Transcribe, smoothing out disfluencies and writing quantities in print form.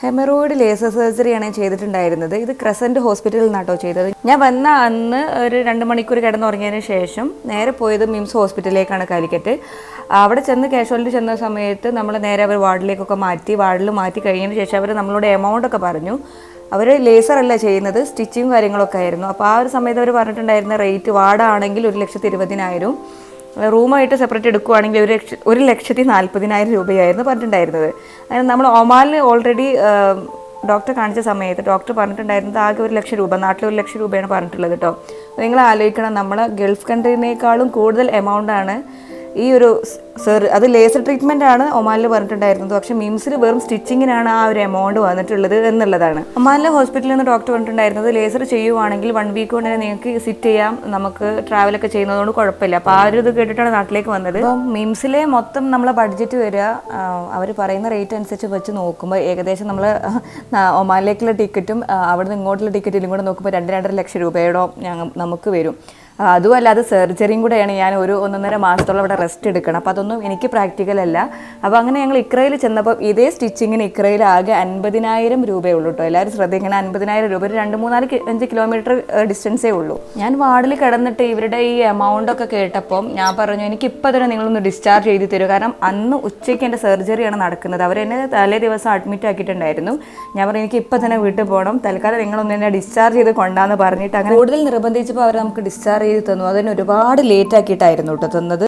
Haemorrhoid laser സർജറിയാണ് ഞാൻ ചെയ്തിട്ടുണ്ടായിരുന്നത്. ഇത് ക്രസൻറ്റ് ഹോസ്പിറ്റലിൽ നിന്നാട്ടോ ചെയ്തത്. ഞാൻ വന്ന അന്ന് ഒരു 2 മണിക്കൂർ കിടന്നുറങ്ങിയതിന് ശേഷം നേരെ പോയത് മിംസ് ഹോസ്പിറ്റലിലേക്കാണ് കാലിക്കറ്റ്. അവിടെ ചെന്ന് കാഷ്വാലിറ്റി ചെന്ന സമയത്ത് നമ്മൾ നേരെ അവർ വാർഡിലേക്കൊക്കെ വാർഡിൽ മാറ്റി കഴിഞ്ഞതിന് ശേഷം അവർ നമ്മളോട് എമൗണ്ടൊക്കെ പറഞ്ഞു. അവർ ലേസർ അല്ല ചെയ്യുന്നത്, സ്റ്റിച്ചിങ് കാര്യങ്ങളൊക്കെ ആയിരുന്നു. അപ്പോൾ ആ ഒരു സമയത്ത് അവർ പറഞ്ഞിട്ടുണ്ടായിരുന്ന റേറ്റ് വാർഡാണെങ്കിൽ 1,20,000, റൂമായിട്ട് സെപ്പറേറ്റ് എടുക്കുകയാണെങ്കിൽ 1,40,000 രൂപയായിരുന്നു പറഞ്ഞിട്ടുണ്ടായിരുന്നത്. അതായത് നമ്മൾ ഒമാനിൽ ഓൾറെഡി ഡോക്ടറെ കാണിച്ച സമയത്ത് ഡോക്ടർ പറഞ്ഞിട്ടുണ്ടായിരുന്നത് ആകെ 1,00,000 രൂപ, നാട്ടിൽ 1,00,000 രൂപയാണ് പറഞ്ഞിട്ടുള്ളത് കേട്ടോ. നിങ്ങൾ ആലോചിക്കണം, നമ്മൾ ഗൾഫ് കൺട്രീനേക്കാളും കൂടുതൽ എമൗണ്ടാണ് ഈ ഒരു അത് ലേസർ ട്രീറ്റ്മെൻ്റ് ആണ് ഒമാനിൽ പറഞ്ഞിട്ടുണ്ടായിരുന്നത്. പക്ഷേ മിംസിൽ വെറും സ്റ്റിച്ചിങ്ങിനാണ് ആ ഒരു എമൗണ്ട് വന്നിട്ടുള്ളത് എന്നുള്ളതാണ്. ഒമാനിലെ ഹോസ്പിറ്റലിൽ നിന്ന് ഡോക്ടർ പറഞ്ഞിട്ടുണ്ടായിരുന്നത് ലേസർ ചെയ്യുവാണെങ്കിൽ 1 വീക്ക് കൊണ്ട് തന്നെ നിങ്ങൾക്ക് സിറ്റ് ചെയ്യാം, നമുക്ക് ട്രാവലൊക്കെ ചെയ്യുന്നതുകൊണ്ട് കുഴപ്പമില്ല. അപ്പോൾ ആ ഒരു ഇത് കേട്ടിട്ടാണ് നാട്ടിലേക്ക് വന്നത്. അപ്പോൾ മിംസിലെ മൊത്തം നമ്മളെ ബഡ്ജറ്റ് വരിക അവർ പറയുന്ന റേറ്റ് അനുസരിച്ച് വെച്ച് നോക്കുമ്പോൾ ഏകദേശം നമ്മൾ ഒമാനിലേക്കുള്ള ടിക്കറ്റും അവിടെ നിന്ന് ഇങ്ങോട്ടുള്ള ടിക്കറ്റിലും കൂടെ നോക്കുമ്പോൾ 2-2.5 ലക്ഷം രൂപയോടെ നമുക്ക് വരും. അതുമല്ലാതെ സർജറിയും കൂടെയാണ്. ഞാൻ 1-1.5 മാസത്തോളം അവിടെ റെസ്റ്റ് എടുക്കണം. അപ്പോൾ അതൊന്നും എനിക്ക് പ്രാക്ടിക്കൽ അല്ല. അപ്പോൾ അങ്ങനെ ഞങ്ങൾ ഇക്രയിൽ ചെന്നപ്പോൾ ഇതേ സ്റ്റിച്ചിങ്ങിന് ഇക്രയിൽ ആകെ 50,000 രൂപയേ ഉള്ളൂ കേട്ടോ. എല്ലാവരും ശ്രദ്ധിക്കണം, 50,000 രൂപ. ഒരു 2-3-5 കിലോമീറ്റർ ഡിസ്റ്റൻസേ ഉള്ളൂ. ഞാൻ വാർഡിൽ കിടന്നിട്ട് ഇവരുടെ ഈ എമൗണ്ടൊക്കെ കേട്ടപ്പം ഞാൻ പറഞ്ഞു, എനിക്കിപ്പോൾ തന്നെ നിങ്ങളൊന്ന് ഡിസ്ചാർജ് ചെയ്ത് തരും. കാരണം അന്ന് ഉച്ചയ്ക്ക് എൻ്റെ സർജറിയാണ് നടക്കുന്നത്. അവരെന്നെ തലേ ദിവസം അഡ്മിറ്റ് ആക്കിയിട്ടുണ്ടായിരുന്നു. ഞാൻ പറഞ്ഞു എനിക്ക് ഇപ്പോൾ തന്നെ വീട്ടിൽ പോകണം, തൽക്കാലം നിങ്ങളൊന്ന് എന്നെ ഡിസ്ചാർജ് ചെയ്ത് കൊണ്ടാന്ന് പറഞ്ഞിട്ട് അങ്ങനെ കൂടുതൽ നിർബന്ധിച്ചപ്പോൾ അവർ നമുക്ക് ഡിസ്ചാർജ് ചെയ്ത് തന്നു. അതിന് ഒരുപാട് ലേറ്റ് ആക്കിയിട്ടായിരുന്നു കേട്ടോ തന്നത്.